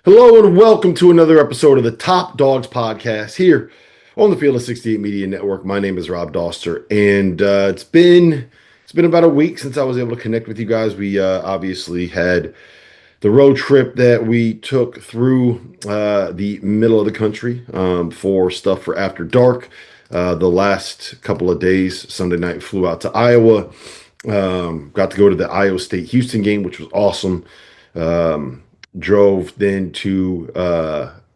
Hello and welcome to another episode of the Top Dogs podcast here on the Field of 68 Media Network. My name is Rob Doster, and it's been about a week since I was able to connect with you guys. We obviously had the road trip that we took through the middle of the country for stuff for After Dark. The last couple of days, Sunday night, flew out to Iowa. Got to go to the Iowa State-Houston game, which was awesome. Drove then to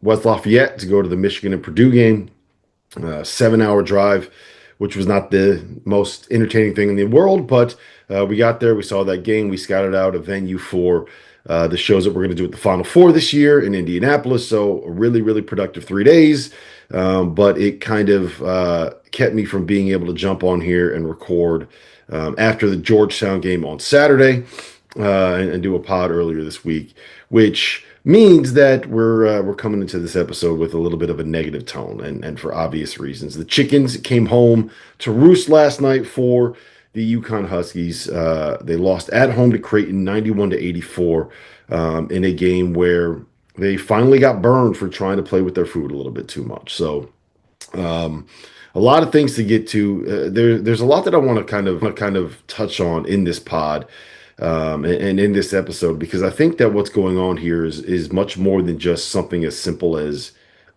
West Lafayette to go to the Michigan and Purdue game. 7-hour drive, which was not the most entertaining thing in the world, but we got there, we saw that game, we scouted out a venue for the shows that we're going to do at the Final Four this year in Indianapolis. So a really, really productive 3 days, but it kind of kept me from being able to jump on here and record after the Georgetown game on Saturday and do a pod earlier this week, which means that we're coming into this episode with a little bit of a negative tone, and for obvious reasons. The Chickens came home to roost last night for the UConn Huskies. They lost at home to Creighton 91-84 in a game where they finally got burned for trying to play with their food a little bit too much. So a lot of things to get to. There's a lot that I want to kind of touch on in this pod. And in this episode, because I think that what's going on here is much more than just something as simple as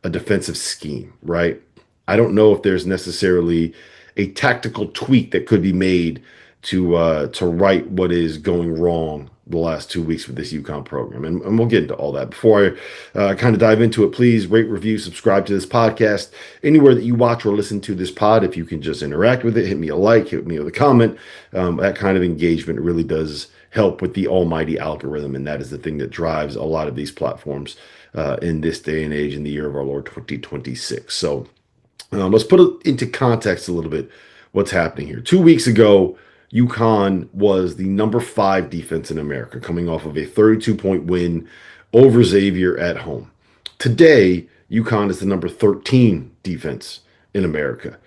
a defensive scheme, right? I don't know if there's necessarily a tactical tweak that could be made to right what is going wrong the last 2 weeks with this UConn program, and we'll get into all that. Before I kind of dive into it, please rate, review, subscribe to this podcast anywhere that you watch or listen to this pod. If you can just interact with it, hit me a like, hit me with a comment. That kind of engagement really does help with the almighty algorithm, and that is the thing that drives a lot of these platforms in this day and age, in the year of our Lord 2026. So let's put it into context a little bit. What's happening here? 2 weeks ago, UConn was the number 5 defense in America, coming off of a 32-point win over Xavier at home. Today, UConn is the number 13 defense in America.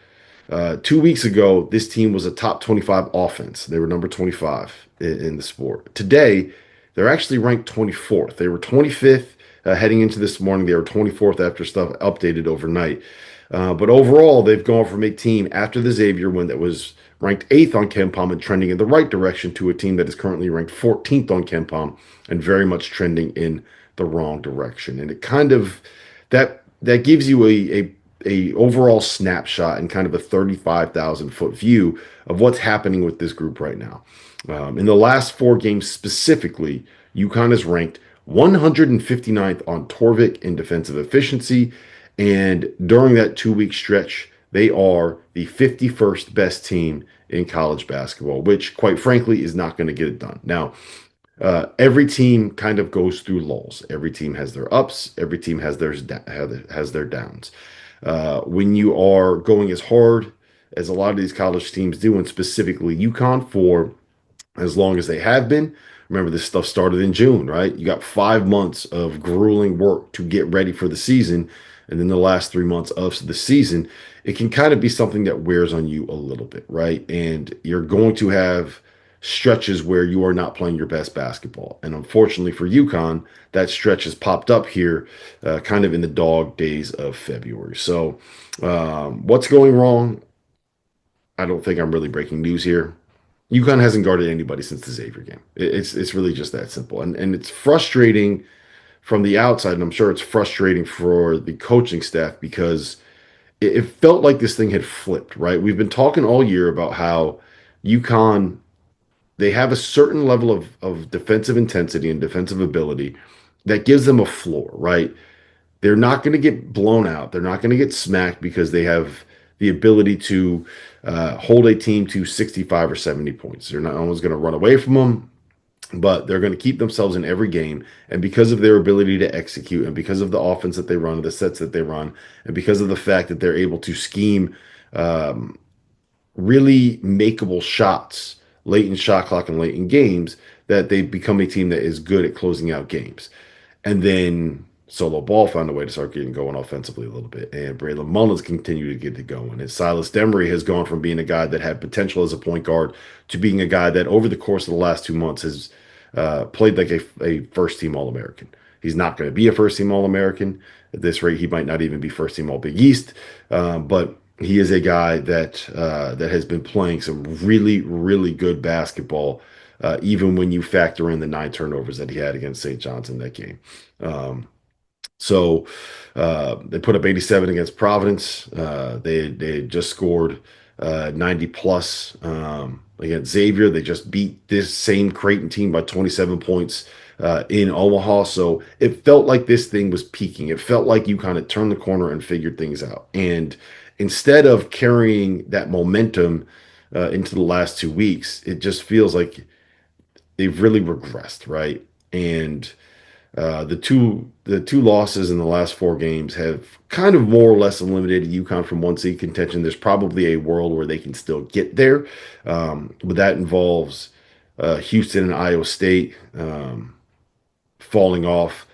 2 weeks ago, this team was a top 25 offense. They were number 25 in the sport. Today, they're actually ranked 24th. They were 25th heading into this morning. They were 24th after stuff updated overnight. But overall, they've gone from a team after the Xavier win that was ranked 8th on KenPom and trending in the right direction to a team that is currently ranked 14th on KenPom and very much trending in the wrong direction. And it kind of that gives you a overall snapshot and kind of a 35,000-foot view of what's happening with this group right now. In the last 4 games specifically, UConn is ranked 159th on Torvik in defensive efficiency, and during that 2-week stretch, they are the 51st best team in college basketball, which, quite frankly, is not going to get it done. Now, every team kind of goes through lulls. Every team has their ups. Every team has their downs. When you are going as hard as a lot of these college teams do, and specifically UConn for as long as they have been, remember this stuff started in June, right? You got 5 months of grueling work to get ready for the season. And then the last 3 months of the season, it can kind of be something that wears on you a little bit, right? And you're going to have stretches where you are not playing your best basketball. And unfortunately for UConn, that stretch has popped up here kind of in the dog days of February. So what's going wrong? I don't think I'm really breaking news here. UConn hasn't guarded anybody since the Xavier game. It's really just that simple. And it's frustrating from the outside, and I'm sure it's frustrating for the coaching staff because it felt like this thing had flipped, right? We've been talking all year about how UConn, they have a certain level of defensive intensity and defensive ability that gives them a floor, right? They're not going to get blown out. They're not going to get smacked because they have the ability to hold a team to 65 or 70 points. They're not always going to run away from them, but they're going to keep themselves in every game. And because of their ability to execute, and because of the offense that they run, the sets that they run, and because of the fact that they're able to scheme really makeable shots late in shot clock and late in games, that they become a team that is good at closing out games. And then Solo Ball found a way to start getting going offensively a little bit, and Braylon Mullins continued to get it going. And Silas Demery has gone from being a guy that had potential as a point guard to being a guy that over the course of the last 2 months has played like a first-team All-American. He's not going to be a first team All American. At this rate, he might not even be first team All Big East. But he is a guy that has been playing some really, really good basketball, even when you factor in the 9 turnovers that he had against St. John's in that game. Um, so they put up 87 against Providence. They had just scored 90 plus against Xavier. They just beat this same Creighton team by 27 points in Omaha. So it felt like this thing was peaking. It felt like you kind of turned the corner and figured things out. And instead of carrying that momentum into the last 2 weeks, it just feels like they've really regressed, right? And the two losses in the last 4 games have kind of more or less eliminated UConn from 1 seed contention. There's probably a world where they can still get there, but that involves Houston and Iowa State falling off.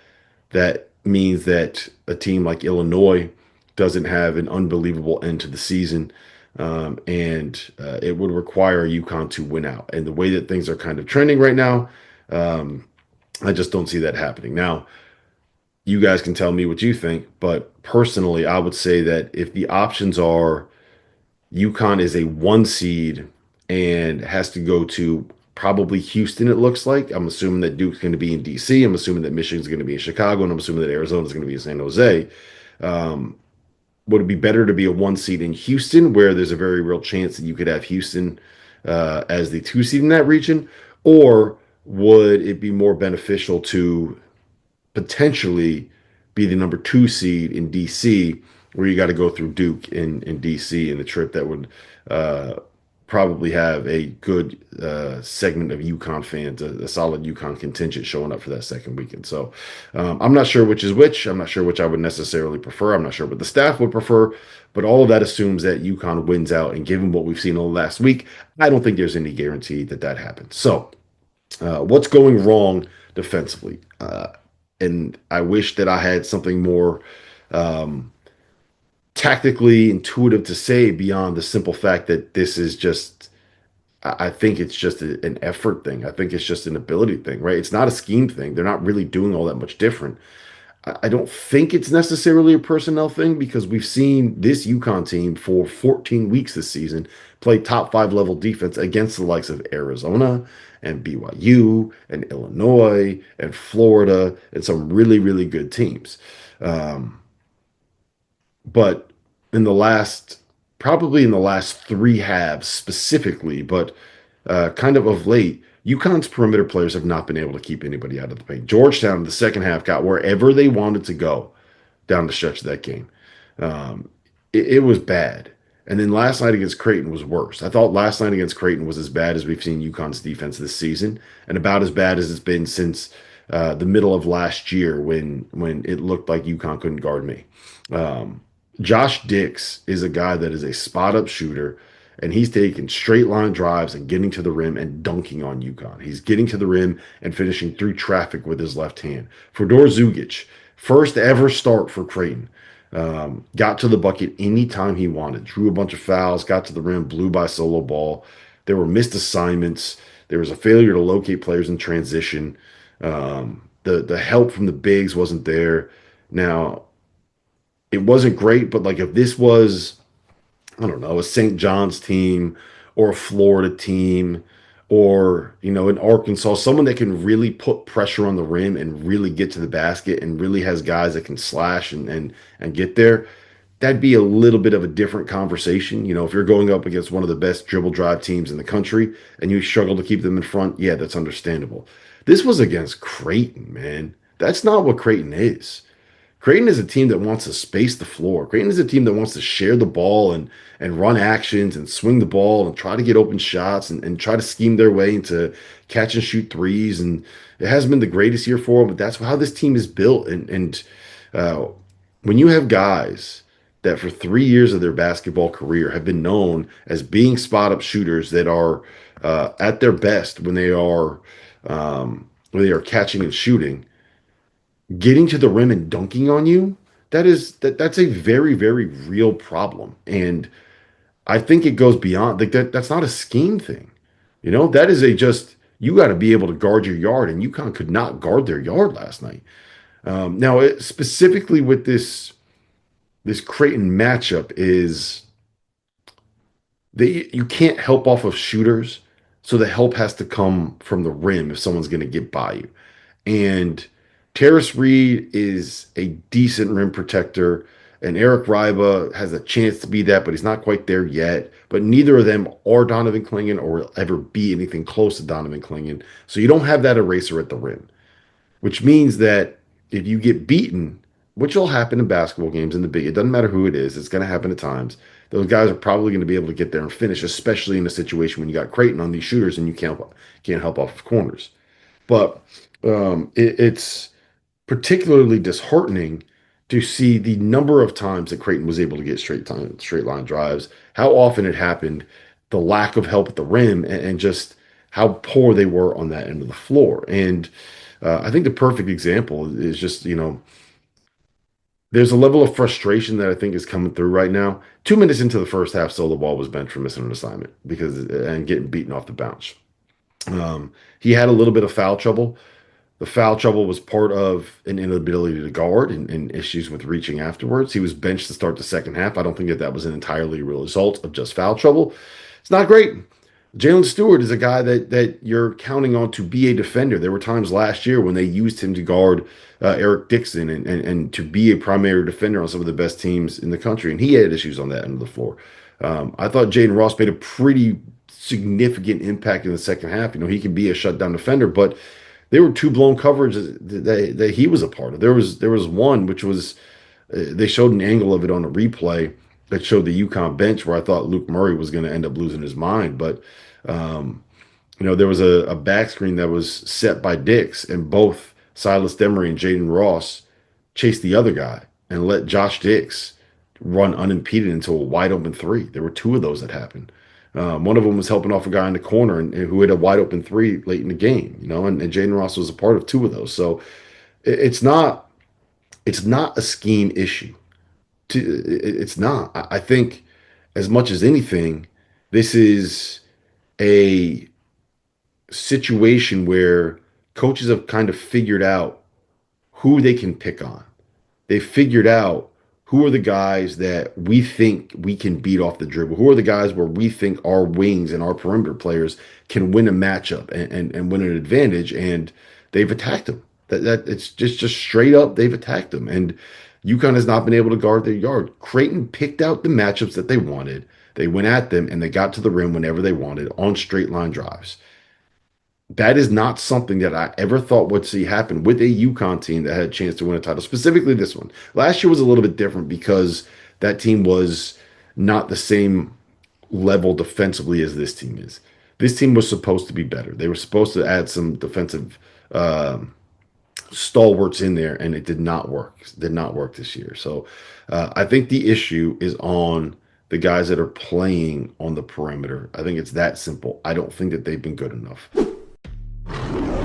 That means that a team like Illinois doesn't have an unbelievable end to the season. And it would require UConn to win out. And the way that things are kind of trending right now, I just don't see that happening. Now, you guys can tell me what you think, but personally, I would say that if the options are UConn is a 1 seed and has to go to probably Houston, it looks like. I'm assuming that Duke's going to be in DC. I'm assuming that Michigan's going to be in Chicago, and I'm assuming that Arizona's going to be in San Jose. Would it be better to be a 1 seed in Houston, where there's a very real chance that you could have Houston as the 2 seed in that region? Or would it be more beneficial to potentially be the number 2 seed in DC, where you got to go through Duke in DC, in the trip that would uh, probably have a good segment of UConn fans, a solid UConn contingent showing up for that second weekend. So I'm not sure which is which. I'm not sure which I would necessarily prefer. I'm not sure what the staff would prefer. But all of that assumes that UConn wins out. And given what we've seen in the last week, I don't think there's any guarantee that that happens. So what's going wrong defensively? And I wish that I had something more um, tactically intuitive to say beyond the simple fact that this is just, I think it's just an effort thing. I think it's just an ability thing, right? It's not a scheme thing. They're not really doing all that much different. I don't think it's necessarily a personnel thing, because we've seen this UConn team for 14 weeks this season play top 5 level defense against the likes of Arizona and BYU and Illinois and Florida and some really, really good teams. Um, but in the last, probably in the last 3 halves specifically, but kind of late, UConn's perimeter players have not been able to keep anybody out of the paint. Georgetown in the second half got wherever they wanted to go down the stretch of that game. Um, it was bad. And then last night against Creighton was worse. I thought last night against Creighton was as bad as we've seen UConn's defense this season, and about as bad as it's been since the middle of last year, when it looked like UConn couldn't guard me. Um, Josh Dix is a guy that is a spot up shooter, and he's taking straight line drives and getting to the rim and dunking on UConn. He's getting to the rim and finishing through traffic with his left hand. Fedor Zugic, first ever start for Creighton. Got to the bucket anytime he wanted, drew a bunch of fouls, got to the rim, blew by solo ball. There were missed assignments. There was a failure to locate players in transition. The help from the bigs wasn't there. Now, it wasn't great, but like if this was, I don't know, a St. John's team or a Florida team, or, in Arkansas, someone that can really put pressure on the rim and really get to the basket and really has guys that can slash and get there, that'd be a little bit of a different conversation. If you're going up against one of the best dribble drive teams in the country and you struggle to keep them in front, yeah, that's understandable. This was against Creighton, man. That's not what Creighton is. Creighton is a team that wants to space the floor. Creighton is a team that wants to share the ball and run actions and swing the ball and try to get open shots and try to scheme their way into catch and shoot threes. And it hasn't been the greatest year for them, but that's how this team is built. And uh, when you have guys that for 3 years of their basketball career have been known as being spot up shooters that are at their best when they are catching and shooting, getting to the rim and dunking on you, that's a very, very real problem. And I think it goes beyond like that. That's not a scheme thing. That is a just, you got to be able to guard your yard, and UConn could not guard their yard last night. Specifically with this Creighton matchup is you can't help off of shooters, so the help has to come from the rim if someone's going to get by you. And Terrace Reed is a decent rim protector, and Eric Ryba has a chance to be that, but he's not quite there yet. But neither of them are Donovan Clingan or will ever be anything close to Donovan Clingan. So you don't have that eraser at the rim, which means that if you get beaten, which will happen in basketball games in the big, it doesn't matter who it is, it's going to happen at times. Those guys are probably going to be able to get there and finish, especially in a situation when you got Creighton on these shooters and you can't help off of corners. But it's particularly disheartening to see the number of times that Creighton was able to get straight line drives, how often it happened, the lack of help at the rim, and just how poor they were on that end of the floor. And I think the perfect example is just, there's a level of frustration that I think is coming through right now. 2 minutes into the first half, Solo Ball was benched for missing an assignment and getting beaten off the bounce. He had a little bit of foul trouble. The foul trouble was part of an inability to guard and issues with reaching afterwards. He was benched to start the second half. I don't think that was an entirely real result of just foul trouble. It's not great. Jalen Stewart is a guy that you're counting on to be a defender. There were times last year when they used him to guard Eric Dixon and to be a primary defender on some of the best teams in the country, and he had issues on that end of the floor. I thought Jaden Ross made a pretty significant impact in the second half. He can be a shutdown defender, but there were two blown coverages that he was a part of. There was one which was they showed an angle of it on a replay that showed the UConn bench where I thought Luke Murray was going to end up losing his mind. But, there was a back screen that was set by Dix, and both Silas Demery and Jaden Ross chased the other guy and let Josh Dix run unimpeded into a wide open three. There were two of those that happened. One of them was helping off a guy in the corner and who had a wide open three late in the game, and Jaden Ross was a part of two of those. So it's not a scheme issue. It's not. I think as much as anything, this is a situation where coaches have kind of figured out who they can pick on. They figured out who are the guys that we think we can beat off the dribble. Who are the guys where we think our wings and our perimeter players can win a matchup and win an advantage, and they've attacked them. That it's just straight up they've attacked them. And UConn has not been able to guard their yard. Creighton picked out the matchups that they wanted. They went at them, and they got to the rim whenever they wanted on straight line drives. That is not something that I ever thought would see happen with a UConn team that had a chance to win a title, specifically this one. Last year was a little bit different because that team was not the same level defensively as this team is. This team was supposed to be better. They were supposed to add some defensive stalwarts in there, and it did not work. It did not work this year. So I think the issue is on the guys that are playing on the perimeter. I think it's that simple. I don't think that they've been good enough.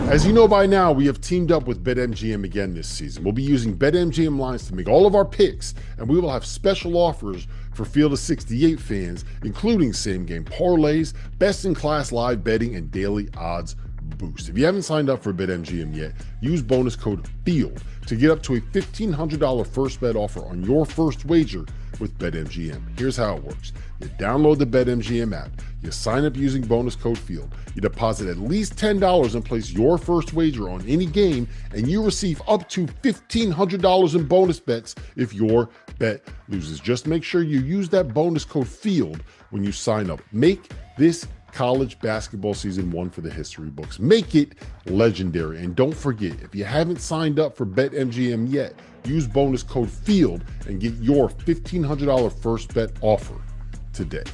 As you know by now, we have teamed up with BetMGM again this season. We'll be using BetMGM lines to make all of our picks, and we will have special offers for Field of 68 fans, including same-game parlays, best-in-class live betting, and daily odds boost. If you haven't signed up for BetMGM yet, use bonus code FIELD to get up to a $1,500 first bet offer on your first wager with BetMGM. Here's how it works. You download the BetMGM app. You sign up using bonus code FIELD. You deposit at least $10 and place your first wager on any game, and you receive up to $1,500 in bonus bets if your bet loses. Just make sure you use that bonus code FIELD when you sign up. Make this college basketball season one for the history books. Make it legendary. And don't forget, if you haven't signed up for BetMGM yet, use bonus code FIELD and get your $1,500 first bet offer today.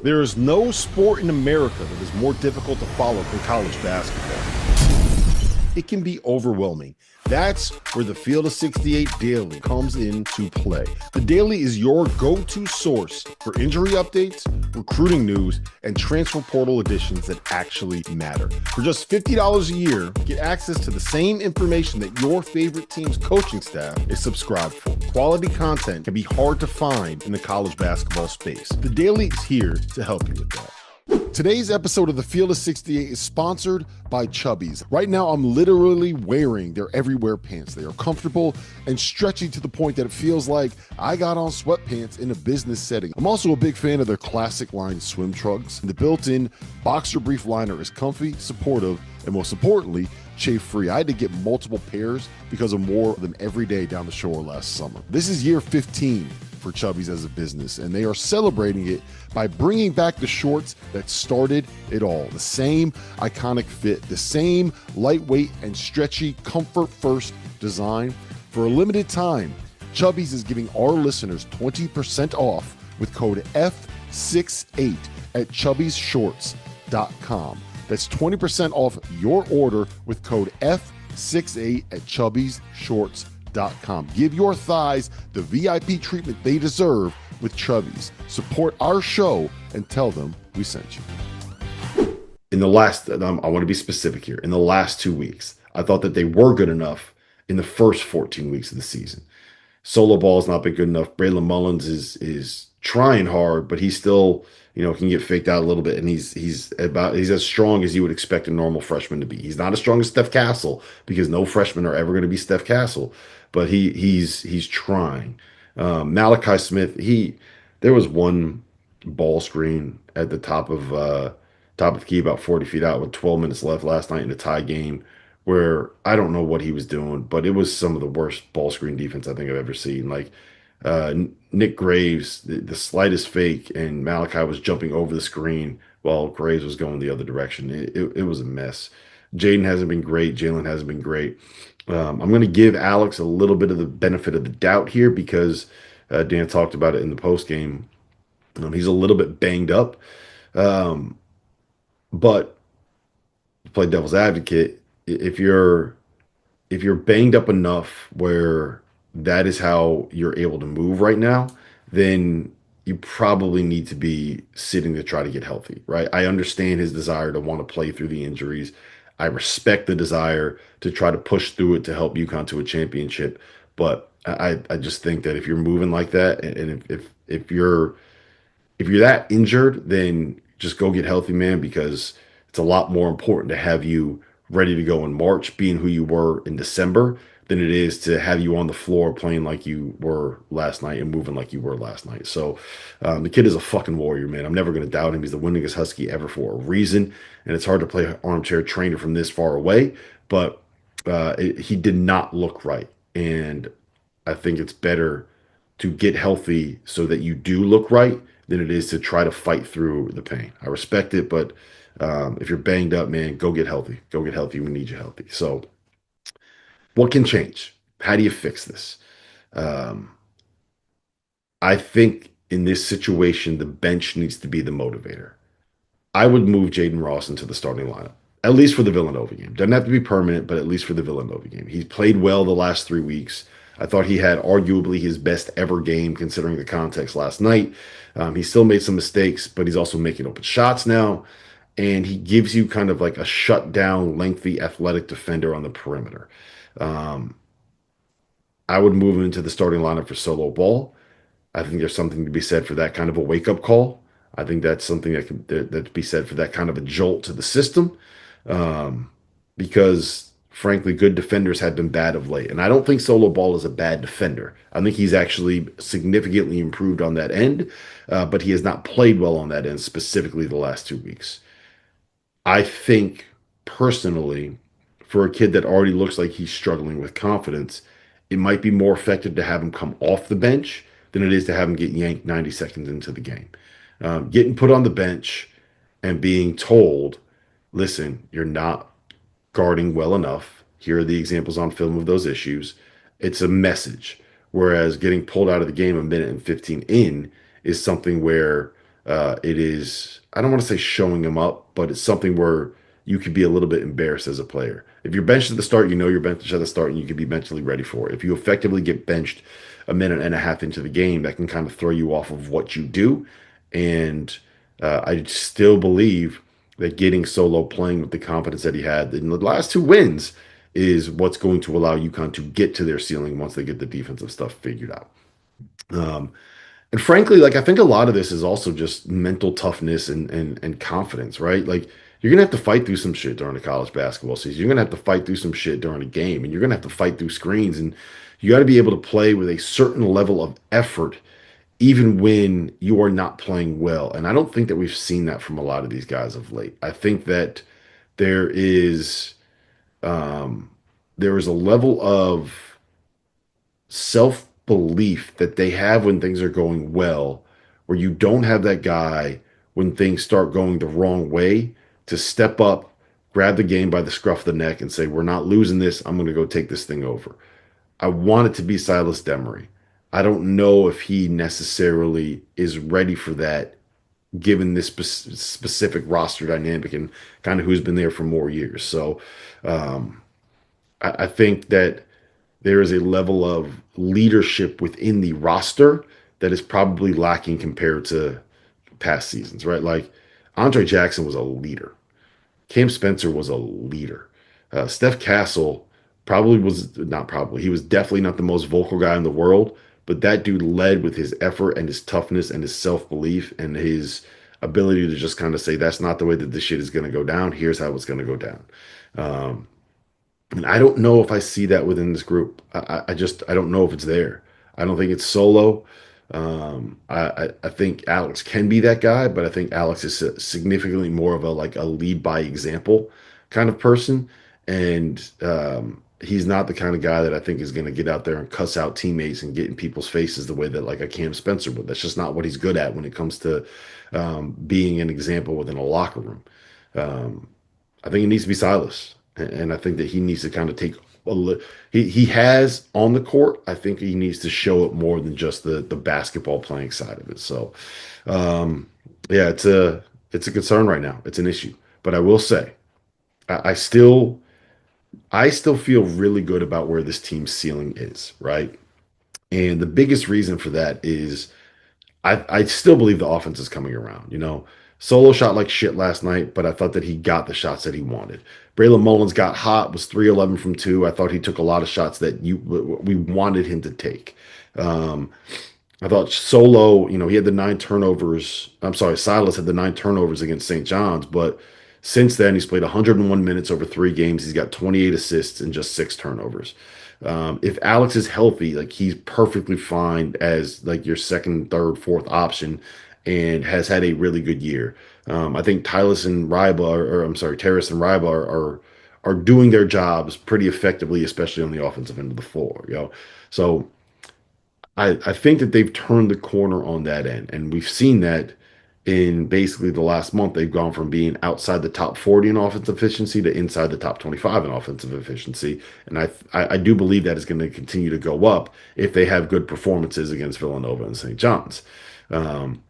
There is no sport in America that is more difficult to follow than college basketball. It can be overwhelming. That's where the Field of 68 Daily comes into play. The Daily is your go-to source for injury updates, recruiting news, and transfer portal additions that actually matter. For just $50 a year, get access to the same information that your favorite team's coaching staff is subscribed for. Quality content can be hard to find in the college basketball space. The Daily is here to help you with that. Today's episode of the Field of 68 is sponsored by Chubbies. Right now, I'm literally wearing their everywhere pants. They are comfortable and stretchy to the point that it feels like I got on sweatpants in a business setting. I'm also a big fan of their classic line swim trunks. The built-in boxer brief liner is comfy, supportive, and most importantly, chafe-free. I had to get multiple pairs because I wore them every day down the shore last summer. This is year 15 for Chubbies as a business, and they are celebrating it by bringing back the shorts that started it all. The same iconic fit, the same lightweight and stretchy comfort-first design. For a limited time, Chubbies is giving our listeners 20% off with code F68 at chubbiesshorts.com. That's 20% off your order with code F68 at chubbiesshorts.com. Give your thighs the VIP treatment they deserve with Chubbies. Support our show and tell them we sent you. In the last, I want to be specific here. In the last 2 weeks, I thought that they were good enough in the first 14 weeks of the season. Solo ball has not been good enough. Braylon Mullins is trying hard, but he's still, can get faked out a little bit, and he's as strong as you would expect a normal freshman to be. He's not as strong as Steph Castle because no freshmen are ever going to be Steph Castle, but he's trying. Malachi Smith, there was one ball screen at the top of the key about 40 feet out with 12 minutes left last night in a tie game where I don't know what he was doing, but it was some of the worst ball screen defense I think I've ever seen. Like Nick Graves, the slightest fake, and Malachi was jumping over the screen while Graves was going the other direction. It was a mess. Jaden hasn't been great. Jalen hasn't been great. I'm going to give Alex a little bit of the benefit of the doubt here because Dan talked about it in the post game. He's a little bit banged up, but to play devil's advocate, if you're banged up enough where that is how you're able to move right now, then you probably need to be sitting to try to get healthy, right? I understand his desire to want to play through the injuries. I respect the desire to try to push through it to help UConn to a championship. But I just think that if you're moving like that, and if you're that injured, then just go get healthy, man, because it's a lot more important to have you ready to go in March, being who you were in December, than it is to have you on the floor playing like you were last night and moving like you were last night. So the kid is a fucking warrior, man. I'm never going to doubt him. He's the winningest Husky ever for a reason. And it's hard to play armchair trainer from this far away, but he did not look right. And I think it's better to get healthy so that you do look right than it is to try to fight through the pain. I respect it, but if you're banged up, man, go get healthy. Go get healthy. We need you healthy. So what can change? How do you fix this? Um, I think in this situation, the bench needs to be the motivator. I would move Jaden Ross into the starting lineup, at least for the Villanova game. Doesn't have to be permanent, but at least for the Villanova game. He's played well the last 3 weeks. I thought he had arguably his best ever game considering the context last night. He still made some mistakes, but he's also making open shots now. And he gives you kind of like a shutdown, lengthy, athletic defender on the perimeter. Um, I would move him into the starting lineup for solo ball. I think there's something to be said for that kind of a wake-up call. I think that's something that be said for that kind of a jolt to the system, um, because frankly, good defenders have been bad of late, and I don't think Solo Ball is a bad defender. I think he's actually significantly improved on that end, but he has not played well on that end, specifically the last 2 weeks. I think personally, for a kid that already looks like he's struggling with confidence, it might be more effective to have him come off the bench than it is to have him get yanked 90 seconds into the game. Getting put on the bench and being told, listen, you're not guarding well enough. Here are the examples on film of those issues. It's a message. Whereas getting pulled out of the game a minute and 15 in is something where it is, I don't want to say showing them up, but it's something where you could be a little bit embarrassed as a player. If you're benched at the start, you know you're benched at the start and you can be mentally ready for it. If you effectively get benched a minute and a half into the game, that can kind of throw you off of what you do. And I still believe that getting Solo playing with the confidence that he had in the last 2 wins is what's going to allow UConn to get to their ceiling once they get the defensive stuff figured out. Um, And frankly, like I think a lot of this is also just mental toughness and confidence, right? Like you're gonna have to fight through some shit during the college basketball season. You're gonna have to fight through some shit during a game, and you're gonna have to fight through screens, and you got to be able to play with a certain level of effort, even when you are not playing well. And I don't think that we've seen that from a lot of these guys of late. I think that there is um, there is a level of self belief that they have when things are going well, where you don't have that guy when things start going the wrong way to step up, grab the game by the scruff of the neck, and say, "We're not losing this. I'm going to go take this thing over." I want it to be Silas Demery. I don't know if he necessarily is ready for that, given this specific roster dynamic and kind of who's been there for more years. So um, I think that there is a level of leadership within the roster that is probably lacking compared to past seasons, right? Like Andre Jackson was a leader. Cam Spencer was a leader. Steph Castle probably was not probably, he was definitely not the most vocal guy in the world, but that dude led with his effort and his toughness and his self belief and his ability to just kind of say, that's not the way that this shit is going to go down. Here's how it's going to go down. Um, and I don't know if I see that within this group. I just I don't know if it's there. I don't think it's solo. I think Alex can be that guy, but I think Alex is significantly more of a like a lead by example kind of person, and he's not the kind of guy that I think is going to get out there and cuss out teammates and get in people's faces the way that like a Cam Spencer would. That's just not what he's good at when it comes to being an example within a locker room. Um, I think it needs to be Silas, and I think that he needs to kind of take he has on the court. I think he needs to show it more than just the basketball playing side of it. So, um, yeah, it's a concern right now. It's an issue, but I will say I still feel really good about where this team's ceiling is, right? And the biggest reason for that is I still believe the offense is coming around. Solo shot like shit last night, but I thought that he got the shots that he wanted. Braylon Mullins got hot, was 3-11 from two. I thought he took a lot of shots that we wanted him to take. Um, I thought Solo, he had the 9 turnovers. I'm sorry, Silas had the 9 turnovers against St. John's, but since then he's played 101 minutes over 3 games. He's got 28 assists and just 6 turnovers. If Alex is healthy, like he's perfectly fine as like your second, third, fourth option, and has had a really good year. I think Tylis and Ryba, or I'm sorry, Terrace and Ryba are doing their jobs pretty effectively, especially on the offensive end of the floor. So I think that they've turned the corner on that end, and we've seen that in basically the last month. They've gone from being outside the top 40 in offensive efficiency to inside the top 25 in offensive efficiency, and I do believe that is going to continue to go up if they have good performances against Villanova and St. John's. Um,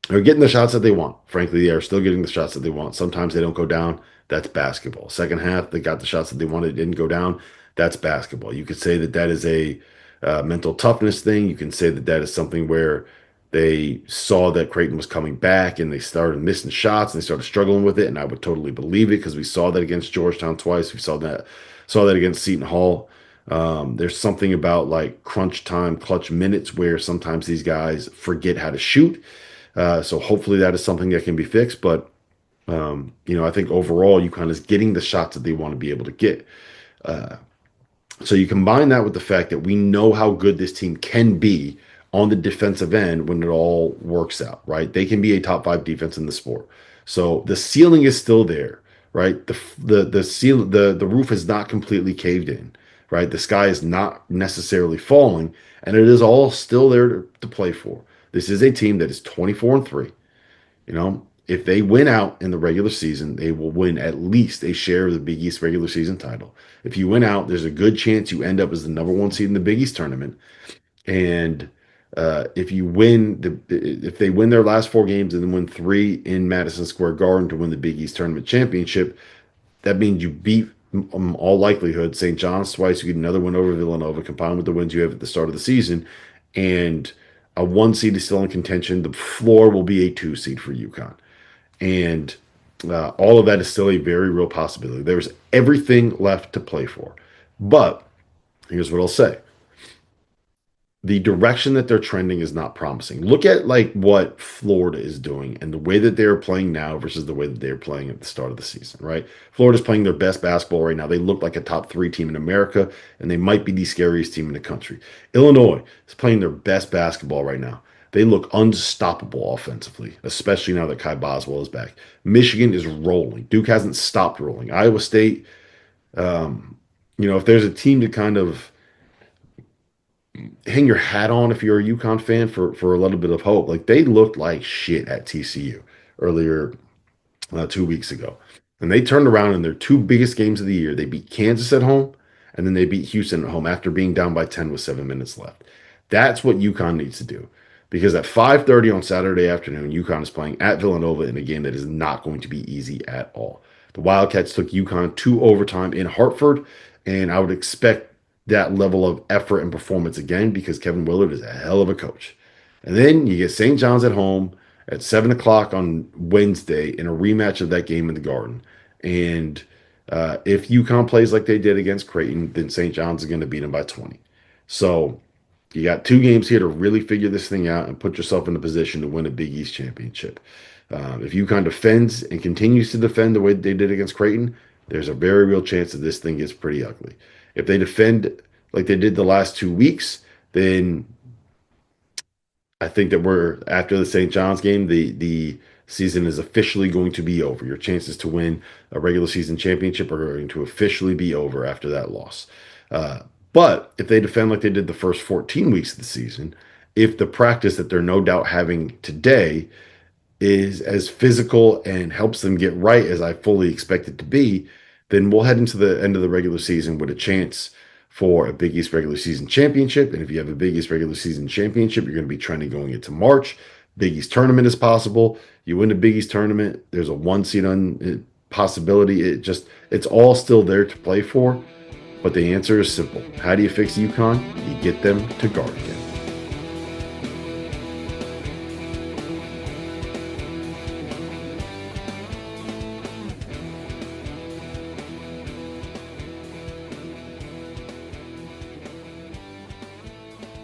they're getting the shots that they want. Frankly, they are still getting the shots that they want. Sometimes they don't go down. That's basketball. Second half, they got the shots that they wanted. It didn't go down. That's basketball. You could say that that is a mental toughness thing. You can say that that is something where they saw that Creighton was coming back and they started missing shots and they started struggling with it. And I would totally believe it because we saw that against Georgetown twice. We saw that against Seton Hall. There's something about like crunch time, clutch minutes where sometimes these guys forget how to shoot. So hopefully that is something that can be fixed. But I think overall UConn is getting the shots that they want to be able to get. So you combine that with the fact that we know how good this team can be on the defensive end when it all works out, right? They can be a top 5 defense in the sport. So the ceiling is still there, right? The roof is not completely caved in, right? The sky is not necessarily falling, and it is all still there to play for. This is a team that is 24-3. If they win out in the regular season, they will win at least a share of the Big East regular season title. If you win out, there's a good chance you end up as the number 1 seed in the Big East tournament. And if they win their last 4 games and then win 3 in Madison Square Garden to win the Big East tournament championship, that means you beat, all likelihood, St. John's twice. You get another win over Villanova, combined with the wins you have at the start of the season, and a 1 seed is still in contention. The floor will be a 2 seed for UConn. And all of that is still a very real possibility. There's everything left to play for. But here's what I'll say. the direction that they're trending is not promising. Look at like what Florida is doing and the way that they're playing now versus the way that they're playing at the start of the season, right? Florida's playing their best basketball right now. They look like a top three team in America, and they might be the scariest team in the country. Illinois is playing their best basketball right now. They look unstoppable offensively, especially now that Kai Boswell is back. Michigan is rolling. Duke hasn't stopped rolling. Iowa State, if there's a team to kind of hang your hat on if you're a UConn fan for a little bit of hope. Like they looked like shit at TCU earlier 2 weeks ago, and they turned around in their two biggest games of the year. They beat Kansas at home, and then they beat Houston at home after being down by 10 with 7 minutes left. That's what UConn needs to do. Because at 5:30 on Saturday afternoon, UConn is playing at Villanova in a game that is not going to be easy at all. The Wildcats took UConn to overtime in Hartford, and I would expect that level of effort and performance again because Kevin Willard is a hell of a coach. And then you get St. John's at home at 7 o'clock on Wednesday in a rematch of that game in the Garden. And if UConn plays like they did against Creighton, then St. John's is going to beat them by 20. So you got 2 games here to really figure this thing out and put yourself in a position to win a Big East championship. If UConn defends and continues to defend the way they did against Creighton, there's a very real chance that this thing gets pretty ugly. If they defend like they did the last 2 weeks, then I think that we're after the St. John's game, the season is officially going to be over. Your chances to win a regular season championship are going to officially be over after that loss. But if they defend like they did the first 14 weeks of the season, if the practice that they're no doubt having today is as physical and helps them get right as I fully expect it to be, then we'll head into the end of the regular season with a chance for a Big East regular season championship. And if you have a Big East regular season championship, you're going to be trending going into March. Big East tournament is possible. You win the Big East tournament, there's a 1 seed on possibility. It's all still there to play for. But the answer is simple. How do you fix UConn? You get them to guard again.